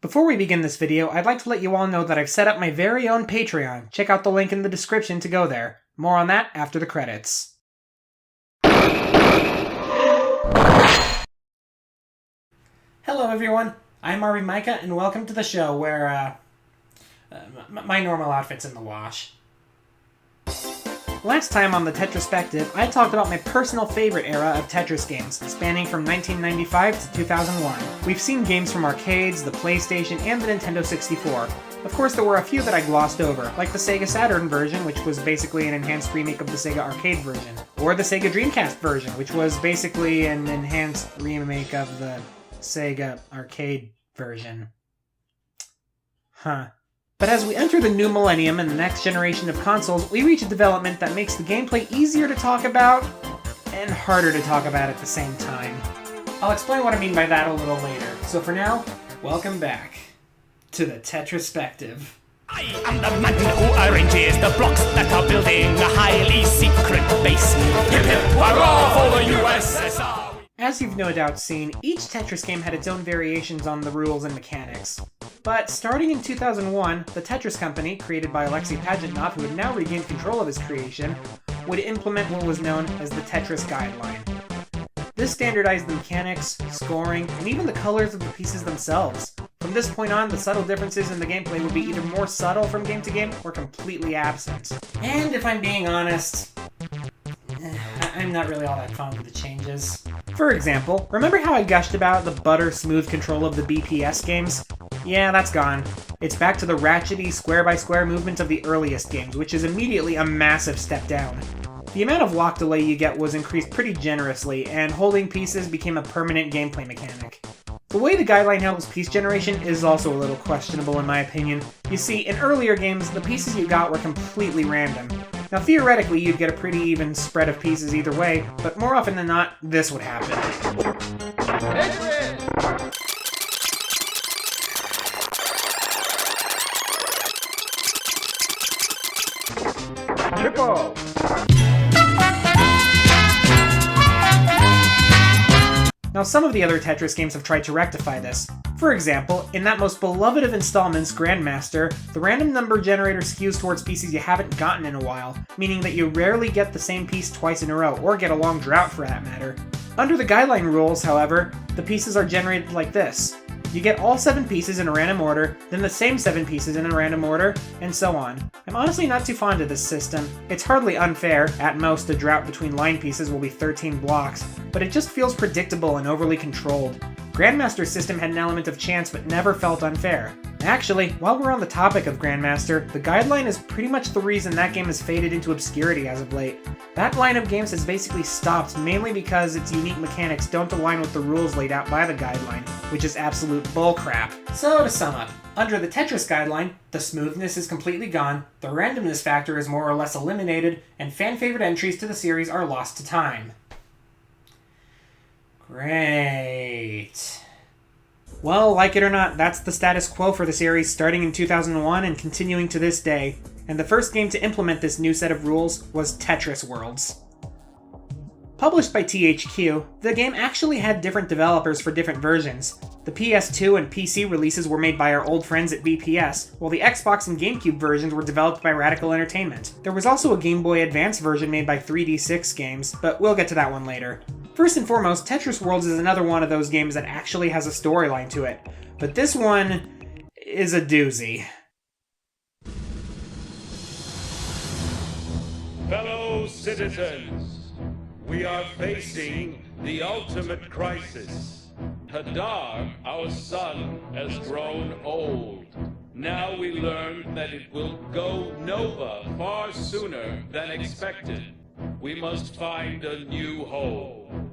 Before we begin this video, I'd like to let you all know that I've set up my very own Patreon. Check out the link in the description to go there. More on that after the credits. Hello everyone, I'm Marvin Micah, and welcome to the show where, my normal outfit's in the wash. Last time on the Tetrispective, I talked about my personal favorite era of Tetris games, spanning from 1995 to 2001. We've seen games from arcades, the PlayStation, and the Nintendo 64. Of course, there were a few that I glossed over, like the Sega Saturn version, which was basically an enhanced remake of the Sega Arcade version, or the Sega Dreamcast version, which was basically an enhanced remake of the Sega Arcade version. But as we enter the new millennium and the next generation of consoles, we reach a development that makes the gameplay easier to talk about and harder to talk about at the same time. I'll explain what I mean by that a little later. So for now, welcome back to the Tetrispective. I am the man who arranges the blocks that are building a highly secret base. Hip hip hurrah for the USSR! As you've no doubt seen, each Tetris game had its own variations on the rules and mechanics. But starting in 2001, the Tetris Company, created by Alexei Pajitnov, who had now regained control of his creation, would implement what was known as the Tetris Guideline. This standardized the mechanics, scoring, and even the colors of the pieces themselves. From this point on, the subtle differences in the gameplay would be either more subtle from game to game or completely absent. And if I'm being honest, I'm not really all that fond of the changes. For example, remember how I gushed about the butter-smooth control of the BPS games? Yeah, that's gone. It's back to the ratchety, square-by-square movement of the earliest games, which is immediately a massive step down. The amount of lock delay you get was increased pretty generously, and holding pieces became a permanent gameplay mechanic. The way the guideline handles piece generation is also a little questionable in my opinion. You see, in earlier games, the pieces you got were completely random. Now theoretically, you'd get a pretty even spread of pieces either way, but more often than not, this would happen. Triple! Now, some of the other Tetris games have tried to rectify this. For example, in that most beloved of installments, Grandmaster, the random number generator skews towards pieces you haven't gotten in a while, meaning that you rarely get the same piece twice in a row, or get a long drought for that matter. Under the guideline rules, however, the pieces are generated like this. You get all 7 pieces in a random order, then the same 7 pieces in a random order, and so on. I'm honestly not too fond of this system. It's hardly unfair, at most a drought between line pieces will be 13 blocks, but it just feels predictable and overly controlled. Grandmaster's system had an element of chance but never felt unfair. Actually, while we're on the topic of Grandmaster, the Guideline is pretty much the reason that game has faded into obscurity as of late. That line of games has basically stopped mainly because its unique mechanics don't align with the rules laid out by the Guideline, which is absolute bullcrap. So to sum up, under the Tetris Guideline, the smoothness is completely gone, the randomness factor is more or less eliminated, and fan-favorite entries to the series are lost to time. Great. Well, like it or not, that's the status quo for the series starting in 2001 and continuing to this day. And the first game to implement this new set of rules was Tetris Worlds. Published by THQ, the game actually had different developers for different versions. The PS2 and PC releases were made by our old friends at BPS, while the Xbox and GameCube versions were developed by Radical Entertainment. There was also a Game Boy Advance version made by 3D6 Games, but we'll get to that one later. First and foremost, Tetris Worlds is another one of those games that actually has a storyline to it, but this one is a doozy. Fellow citizens, we are facing the ultimate crisis. Hadar, our son, has grown old. Now we learn that it will go nova far sooner than expected. We must find a new home.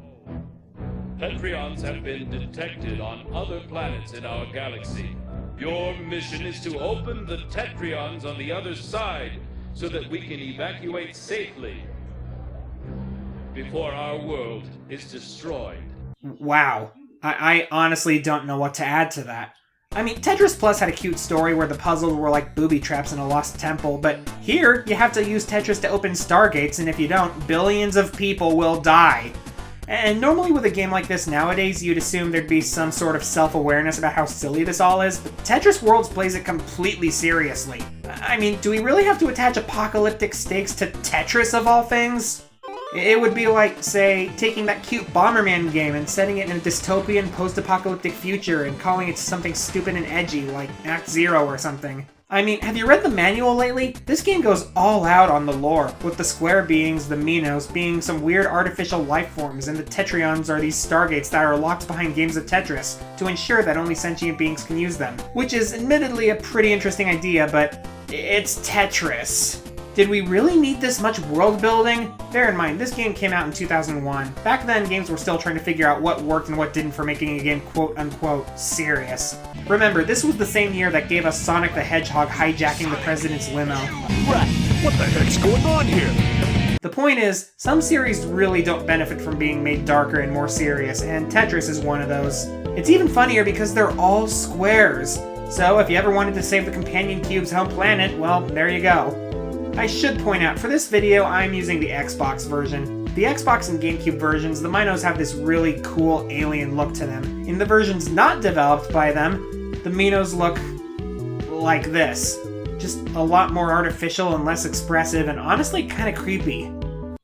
Tetrions have been detected on other planets in our galaxy. Your mission is to open the Tetrions on the other side so that we can evacuate safely before our world is destroyed. Wow. I honestly don't know what to add to that. I mean, Tetris Plus had a cute story where the puzzles were like booby traps in a lost temple, but here, you have to use Tetris to open stargates, and if you don't, billions of people will die. And normally with a game like this nowadays, you'd assume there'd be some sort of self-awareness about how silly this all is, but Tetris Worlds plays it completely seriously. I mean, do we really have to attach apocalyptic stakes to Tetris of all things? It would be like, say, taking that cute Bomberman game and setting it in a dystopian post-apocalyptic future and calling it something stupid and edgy, like Act Zero or something. I mean, have you read the manual lately? This game goes all out on the lore, with the square beings, the Minos, being some weird artificial life forms, and the Tetrions are these stargates that are locked behind games of Tetris to ensure that only sentient beings can use them. Which is admittedly a pretty interesting idea, but it's Tetris. Did we really need this much world building? Bear in mind, this game came out in 2001. Back then, games were still trying to figure out what worked and what didn't for making a game quote-unquote serious. Remember, this was the same year that gave us Sonic the Hedgehog hijacking the president's limo. Right, what the heck's going on here? The point is, some series really don't benefit from being made darker and more serious, and Tetris is one of those. It's even funnier because they're all squares. So if you ever wanted to save the companion cube's home planet, well, there you go. I should point out, for this video, I'm using the Xbox version. The Xbox and GameCube versions, the Minos have this really cool alien look to them. In the versions not developed by them, the Minos look like this. Just a lot more artificial and less expressive, and honestly kind of creepy.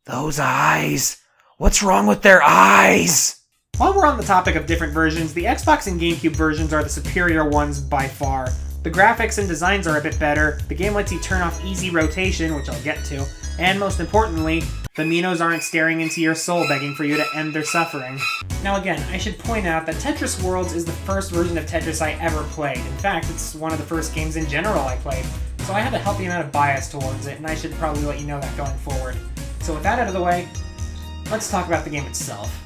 Those eyes! What's wrong with their eyes? While we're on the topic of different versions, the Xbox and GameCube versions are the superior ones by far. The graphics and designs are a bit better, the game lets you turn off easy rotation, which I'll get to, and most importantly, the Minos aren't staring into your soul begging for you to end their suffering. Now again, I should point out that Tetris Worlds is the first version of Tetris I ever played. In fact, it's one of the first games in general I played, so I have a healthy amount of bias towards it, and I should probably let you know that going forward. So with that out of the way, let's talk about the game itself.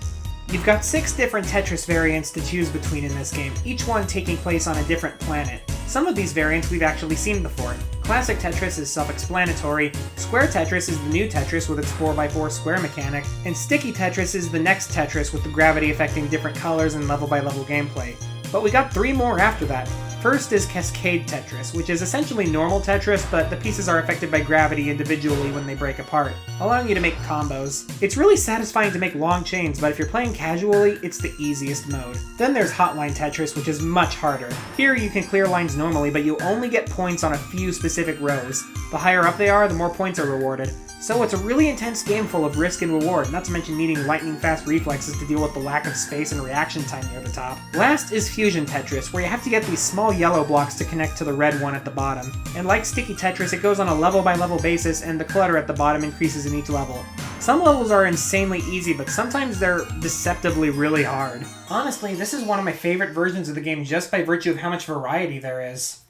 You've got 6 different Tetris variants to choose between in this game, each one taking place on a different planet. Some of these variants we've actually seen before. Classic Tetris is self-explanatory, Square Tetris is the new Tetris with its 4x4 square mechanic, and Sticky Tetris is the next Tetris with the gravity affecting different colors and level-by-level gameplay. But we got 3 more after that. First is Cascade Tetris, which is essentially normal Tetris, but the pieces are affected by gravity individually when they break apart, allowing you to make combos. It's really satisfying to make long chains, but if you're playing casually, it's the easiest mode. Then there's Hotline Tetris, which is much harder. Here you can clear lines normally, but you only get points on a few specific rows. The higher up they are, the more points are rewarded. So it's a really intense game full of risk and reward, not to mention needing lightning-fast reflexes to deal with the lack of space and reaction time near the top. Last is Fusion Tetris, where you have to get these small yellow blocks to connect to the red one at the bottom. And like Sticky Tetris, it goes on a level-by-level basis, and the clutter at the bottom increases in each level. Some levels are insanely easy, but sometimes they're deceptively really hard. Honestly, this is one of my favorite versions of the game just by virtue of how much variety there is.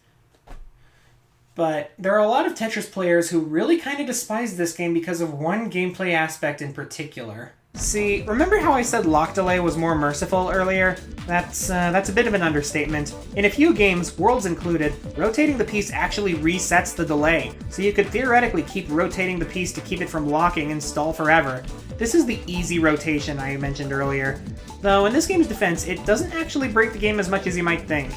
But there are a lot of Tetris players who really kind of despise this game because of one gameplay aspect in particular. See, remember how I said lock delay was more merciful earlier? That's a bit of an understatement. In a few games, Worlds included, rotating the piece actually resets the delay, so you could theoretically keep rotating the piece to keep it from locking and stall forever. This is the easy rotation I mentioned earlier. Though in this game's defense, it doesn't actually break the game as much as you might think.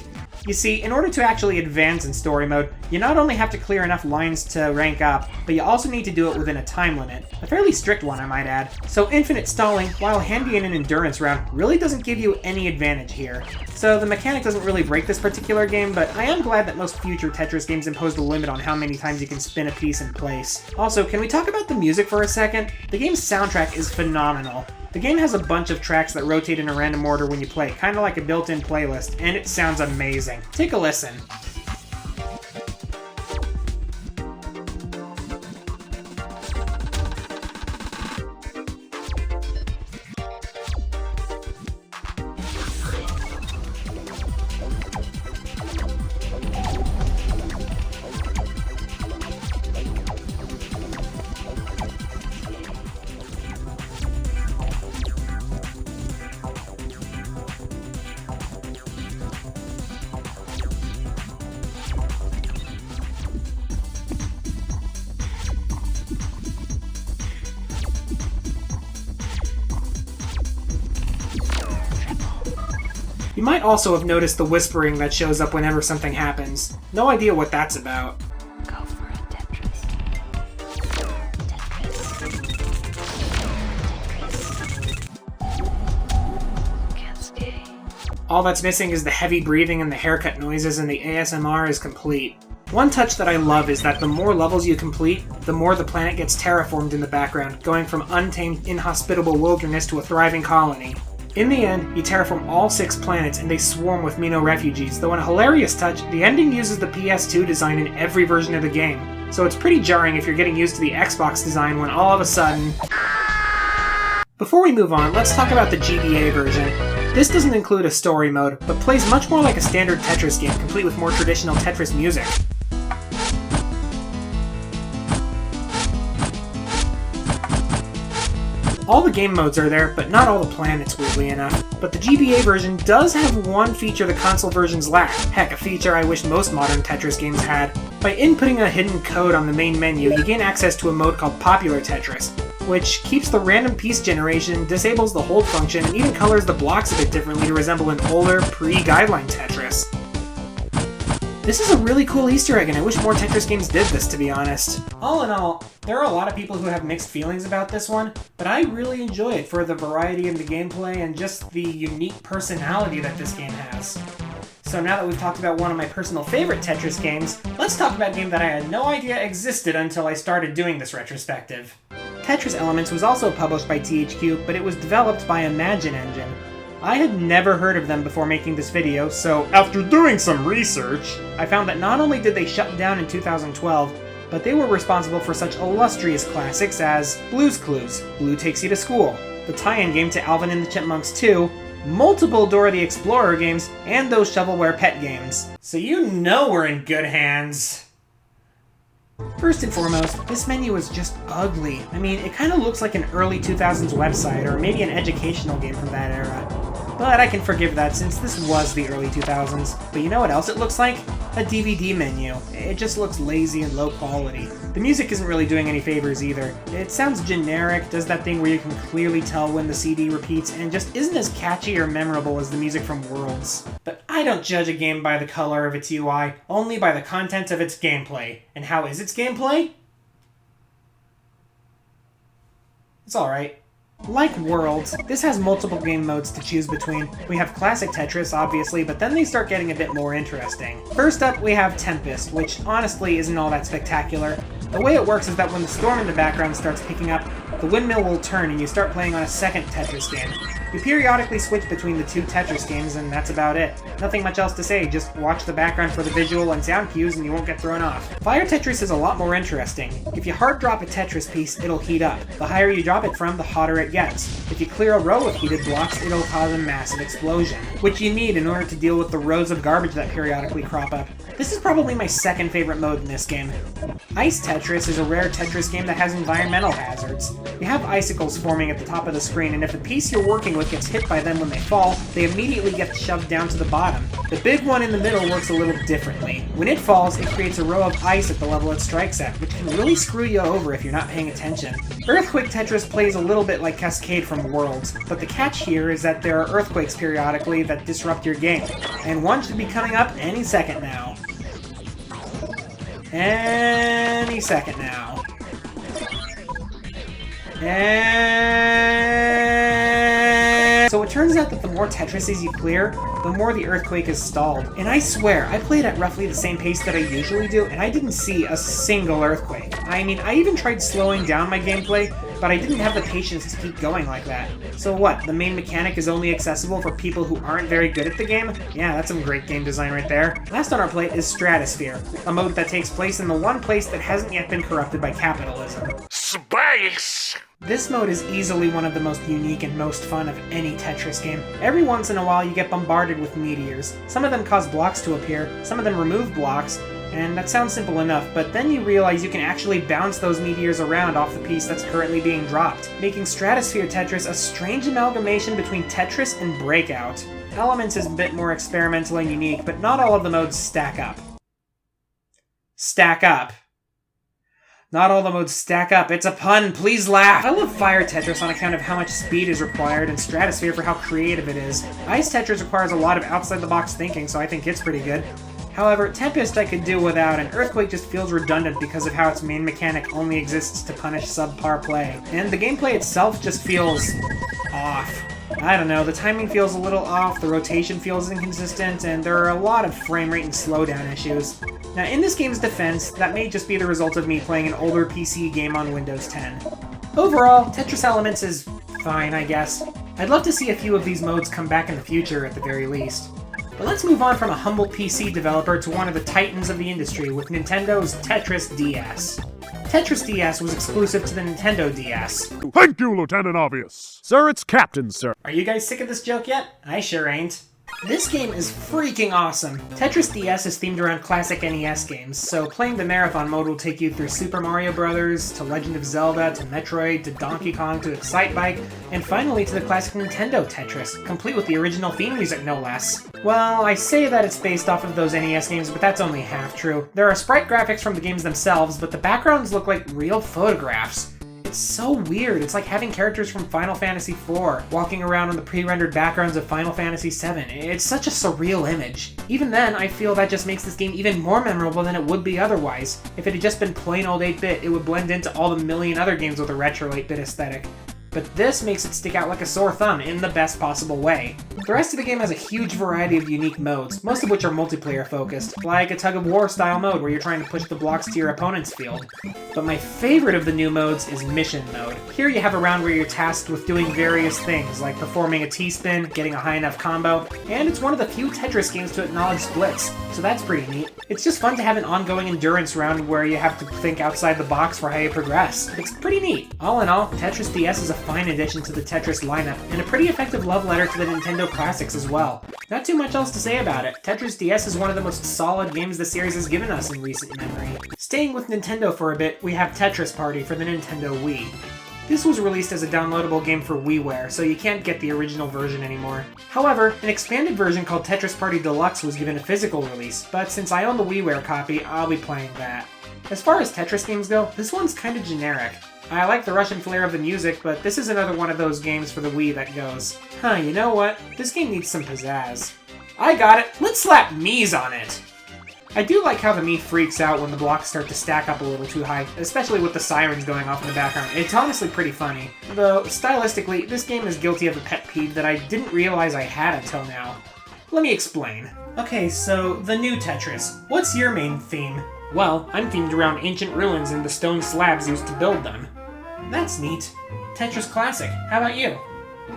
You see, in order to actually advance in story mode, you not only have to clear enough lines to rank up, but you also need to do it within a time limit. A fairly strict one, I might add. So infinite stalling, while handy in an endurance round, really doesn't give you any advantage here. So the mechanic doesn't really break this particular game, but I am glad that most future Tetris games imposed a limit on how many times you can spin a piece in place. Also, can we talk about the music for a second? The game's soundtrack is phenomenal. The game has a bunch of tracks that rotate in a random order when you play, kinda like a built-in playlist, and it sounds amazing. Take a listen. You might also have noticed the whispering that shows up whenever something happens. No idea what that's about. Go for it, Tetris. Tetris. All that's missing is the heavy breathing and the haircut noises, and the ASMR is complete. One touch that I love is that the more levels you complete, the more the planet gets terraformed in the background, going from untamed, inhospitable wilderness to a thriving colony. In the end, you terraform all 6 planets and they swarm with Mino refugees, though in a hilarious touch, the ending uses the PS2 design in every version of the game, so it's pretty jarring if you're getting used to the Xbox design when all of a sudden... Before we move on, let's talk about the GBA version. This doesn't include a story mode, but plays much more like a standard Tetris game, complete with more traditional Tetris music. All the game modes are there, but not all the planets, weirdly enough. But the GBA version does have one feature the console versions lack. Heck, a feature I wish most modern Tetris games had. By inputting a hidden code on the main menu, you gain access to a mode called Popular Tetris, which keeps the random piece generation, disables the hold function, and even colors the blocks a bit differently to resemble an older, pre-Guideline Tetris. This is a really cool Easter egg, and I wish more Tetris games did this, to be honest. All in all, there are a lot of people who have mixed feelings about this one, but I really enjoy it for the variety in the gameplay and just the unique personality that this game has. So now that we've talked about one of my personal favorite Tetris games, let's talk about a game that I had no idea existed until I started doing this retrospective. Tetris Elements was also published by THQ, but it was developed by Imagine Engine. I had never heard of them before making this video, so after doing some research, I found that not only did they shut down in 2012, but they were responsible for such illustrious classics as Blue's Clues, Blue Takes You to School, the tie-in game to Alvin and the Chipmunks 2, multiple Dora the Explorer games, and those shovelware pet games. So you know we're in good hands. First and foremost, this menu is just ugly. I mean, it kind of looks like an early 2000s website, or maybe an educational game from that era. But I can forgive that since this was the early 2000s. But you know what else it looks like? A DVD menu. It just looks lazy and low quality. The music isn't really doing any favors either. It sounds generic, does that thing where you can clearly tell when the CD repeats, and just isn't as catchy or memorable as the music from Worlds. But I don't judge a game by the color of its UI, only by the content of its gameplay. And how is its gameplay? It's alright. Like Worlds, this has multiple game modes to choose between. We have classic Tetris, obviously, but then they start getting a bit more interesting. First up, we have Tempest, which honestly isn't all that spectacular. The way it works is that when the storm in the background starts picking up, the windmill will turn and you start playing on a second Tetris game. You periodically switch between the 2 Tetris games and that's about it. Nothing much else to say, just watch the background for the visual and sound cues and you won't get thrown off. Fire Tetris is a lot more interesting. If you hard drop a Tetris piece, it'll heat up. The higher you drop it from, the hotter it gets. If you clear a row of heated blocks, it'll cause a massive explosion, which you need in order to deal with the rows of garbage that periodically crop up. This is probably my second favorite mode in this game. Ice Tetris is a rare Tetris game that has environmental hazards. You have icicles forming at the top of the screen, and if the piece you're working with gets hit by them when they fall, they immediately get shoved down to the bottom. The big one in the middle works a little differently. When it falls, it creates a row of ice at the level it strikes at, which can really screw you over if you're not paying attention. Earthquake Tetris plays a little bit like Cascade from Worlds, but the catch here is that there are earthquakes periodically that disrupt your game, and one should be coming up any second now. Any second now. So it turns out that the more Tetrises you clear, the more the earthquake is stalled. And I swear, I played at roughly the same pace that I usually do, and I didn't see a single earthquake. I mean, I even tried slowing down my gameplay, but I didn't have the patience to keep going like that. So what, the main mechanic is only accessible for people who aren't very good at the game? Yeah, that's some great game design right there. Last on our plate is Stratosphere, a mode that takes place in the one place that hasn't yet been corrupted by capitalism. Space! This mode is easily one of the most unique and most fun of any Tetris game. Every once in a while you get bombarded with meteors. Some of them cause blocks to appear, some of them remove blocks, and that sounds simple enough, but then you realize you can actually bounce those meteors around off the piece that's currently being dropped, making Stratosphere Tetris a strange amalgamation between Tetris and Breakout. Elements is a bit more experimental and unique, but not all of the modes stack up. Stack up. Not all the modes stack up. It's a pun. Please laugh. I love Fire Tetris on account of how much speed is required, and Stratosphere for how creative it is. Ice Tetris requires a lot of outside-the-box thinking, so I think it's pretty good. However, Tempest I could do without, and Earthquake just feels redundant because of how its main mechanic only exists to punish subpar play. And the gameplay itself just feels off. I don't know, the timing feels a little off, the rotation feels inconsistent, and there are a lot of frame rate and slowdown issues. Now, in this game's defense, that may just be the result of me playing an older PC game on Windows 10. Overall, Tetris Elements is fine, I guess. I'd love to see a few of these modes come back in the future at the very least. But let's move on from a humble PC developer to one of the titans of the industry with Nintendo's Tetris DS. Tetris DS was exclusive to the Nintendo DS. Thank you, Lieutenant Obvious. Sir, it's Captain, sir. Are you guys sick of this joke yet? I sure ain't. This game is freaking awesome. Tetris DS is themed around classic NES games, so playing the Marathon mode will take you through Super Mario Bros., to Legend of Zelda, to Metroid, to Donkey Kong, to Excitebike, and finally to the classic Nintendo Tetris, complete with the original theme music no less. Well, I say that it's based off of those NES games, but that's only half true. There are sprite graphics from the games themselves, but the backgrounds look like real photographs. It's so weird. It's like having characters from Final Fantasy IV walking around on the pre-rendered backgrounds of Final Fantasy VII. It's such a surreal image. Even then, I feel that just makes this game even more memorable than it would be otherwise. If it had just been plain old 8-bit, it would blend into all the million other games with a retro 8-bit aesthetic. But this makes it stick out like a sore thumb in the best possible way. The rest of the game has a huge variety of unique modes, most of which are multiplayer focused, like a tug-of-war style mode where you're trying to push the blocks to your opponent's field. But my favorite of the new modes is Mission Mode. Here you have a round where you're tasked with doing various things, like performing a T-spin, getting a high enough combo, and it's one of the few Tetris games to acknowledge splits, so that's pretty neat. It's just fun to have an ongoing endurance round where you have to think outside the box for how you progress. It's pretty neat. All in all, Tetris DS is a fine addition to the Tetris lineup, and a pretty effective love letter to the Nintendo classics as well. Not too much else to say about it. Tetris DS is one of the most solid games the series has given us in recent memory. Staying with Nintendo for a bit, we have Tetris Party for the Nintendo Wii. This was released as a downloadable game for WiiWare, so you can't get the original version anymore. However, an expanded version called Tetris Party Deluxe was given a physical release, but since I own the WiiWare copy, I'll be playing that. As far as Tetris games go, this one's kinda generic. I like the Russian flair of the music, but this is another one of those games for the Wii that goes, you know what? This game needs some pizzazz. I got it! Let's slap Mii's on it! I do like how the Mii freaks out when the blocks start to stack up a little too high, especially with the sirens going off in the background. It's honestly pretty funny. Though, stylistically, this game is guilty of a pet peeve that I didn't realize I had until now. Let me explain. Okay, so, the new Tetris. What's your main theme? Well, I'm themed around ancient ruins and the stone slabs used to build them. That's neat. Tetris Classic, how about you?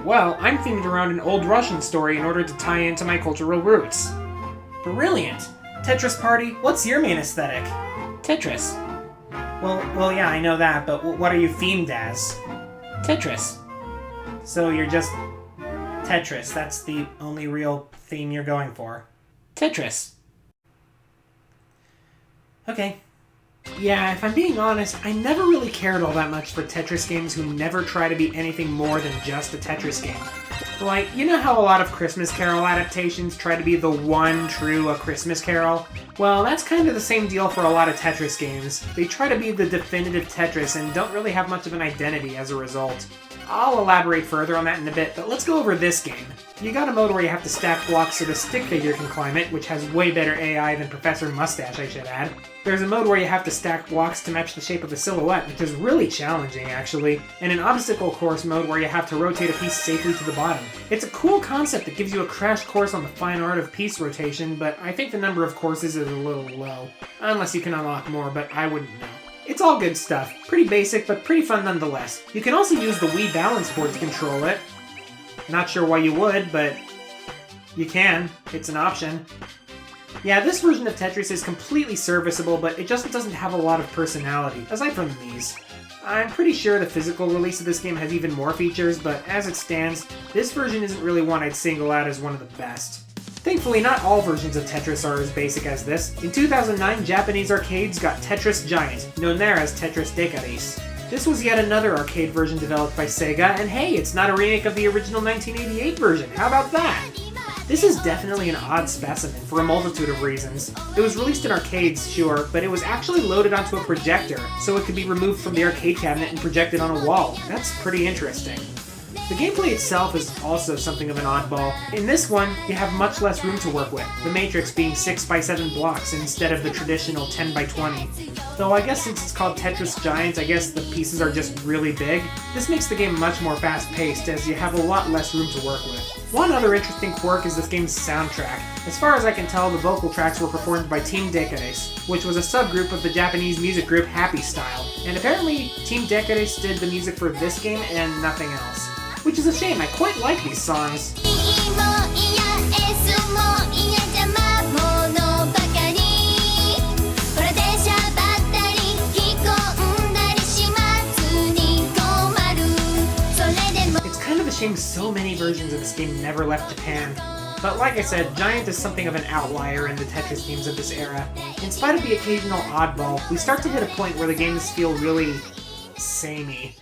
Well, I'm themed around an old Russian story in order to tie into my cultural roots. Brilliant! Tetris Party, what's your main aesthetic? Tetris. Well, yeah, I know that, but what are you themed as? Tetris. So you're just Tetris, that's the only real theme you're going for. Tetris. Okay. Yeah, if I'm being honest, I never really cared all that much for Tetris games who never try to be anything more than just a Tetris game. Like, you know how a lot of Christmas Carol adaptations try to be the one true A Christmas Carol? Well, that's kind of the same deal for a lot of Tetris games. They try to be the definitive Tetris and don't really have much of an identity as a result. I'll elaborate further on that in a bit, but let's go over this game. You got a mode where you have to stack blocks so the stick figure can climb it, which has way better AI than Professor Mustache, I should add. There's a mode where you have to stack blocks to match the shape of a silhouette, which is really challenging, actually. And an obstacle course mode where you have to rotate a piece safely to the bottom. It's a cool concept that gives you a crash course on the fine art of piece rotation, but I think the number of courses is a little low. Unless you can unlock more, but I wouldn't know. It's all good stuff. Pretty basic, but pretty fun nonetheless. You can also use the Wii balance board to control it. Not sure why you would, but you can. It's an option. Yeah, this version of Tetris is completely serviceable, but it just doesn't have a lot of personality, aside from these. I'm pretty sure the physical release of this game has even more features, but as it stands, this version isn't really one I'd single out as one of the best. Thankfully, not all versions of Tetris are as basic as this. In 2009, Japanese arcades got Tetris Giant, known there as Tetris Decaris. This was yet another arcade version developed by Sega, and hey, it's not a remake of the original 1988 version. How about that? This is definitely an odd specimen for a multitude of reasons. It was released in arcades, sure, but it was actually loaded onto a projector, so it could be removed from the arcade cabinet and projected on a wall. That's pretty interesting. The gameplay itself is also something of an oddball. In this one, you have much less room to work with, the matrix being 6x7 blocks instead of the traditional 10x20. Though I guess since it's called Tetris Giant, I guess the pieces are just really big. This makes the game much more fast-paced, as you have a lot less room to work with. One other interesting quirk is this game's soundtrack. As far as I can tell, the vocal tracks were performed by Team Decades, which was a subgroup of the Japanese music group Happy Style. And apparently, Team Decades did the music for this game and nothing else. Which is a shame, I quite like these songs. It's kind of a shame so many versions of this game never left Japan. But like I said, Giant is something of an outlier in the Tetris games of this era. In spite of the occasional oddball, we start to hit a point where the games feel really samey.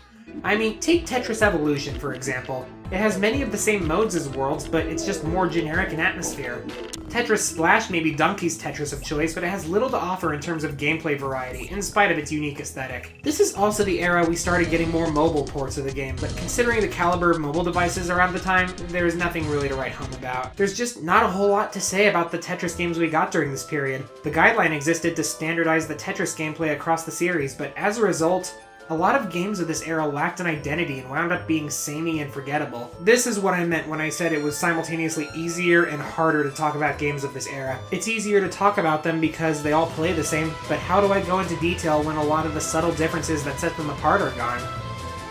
I mean, take Tetris Evolution, for example. It has many of the same modes as Worlds, but it's just more generic in atmosphere. Tetris Splash may be Donkey's Tetris of choice, but it has little to offer in terms of gameplay variety, in spite of its unique aesthetic. This is also the era we started getting more mobile ports of the game, but considering the caliber of mobile devices around the time, there is nothing really to write home about. There's just not a whole lot to say about the Tetris games we got during this period. The Guideline existed to standardize the Tetris gameplay across the series, but as a result, a lot of games of this era lacked an identity and wound up being samey and forgettable. This is what I meant when I said it was simultaneously easier and harder to talk about games of this era. It's easier to talk about them because they all play the same, but how do I go into detail when a lot of the subtle differences that set them apart are gone?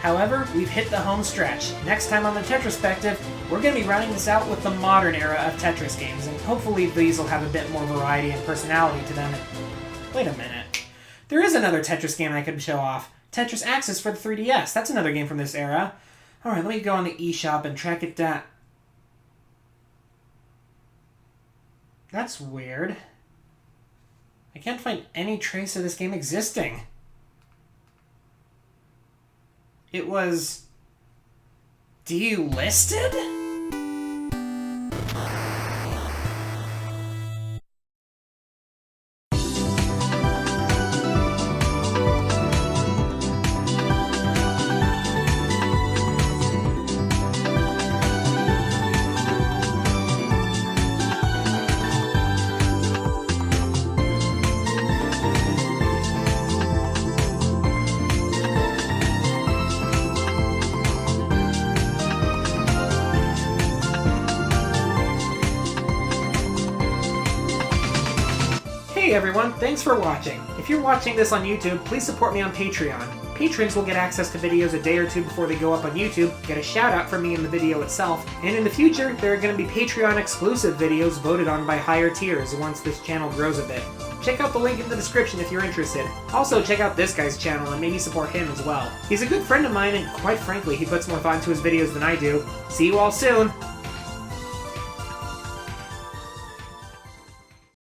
However, we've hit the home stretch. Next time on the Tetrispective, we're going to be rounding this out with the modern era of Tetris games, and hopefully these will have a bit more variety and personality to them. Wait a minute. There is another Tetris game I could show off. Tetris Axis for the 3DS. That's another game from this era. Alright, let me go on the eShop and track it down. That's weird. I can't find any trace of this game existing. It was delisted? Hey everyone, thanks for watching. If you're watching this on YouTube, please support me on Patreon. Patrons will get access to videos a day or two before they go up on YouTube, get a shout out from me in the video itself, and in the future, there are going to be Patreon exclusive videos voted on by higher tiers once this channel grows a bit. Check out the link in the description if you're interested. Also, check out this guy's channel and maybe support him as well. He's a good friend of mine and quite frankly, he puts more thought into his videos than I do. See you all soon!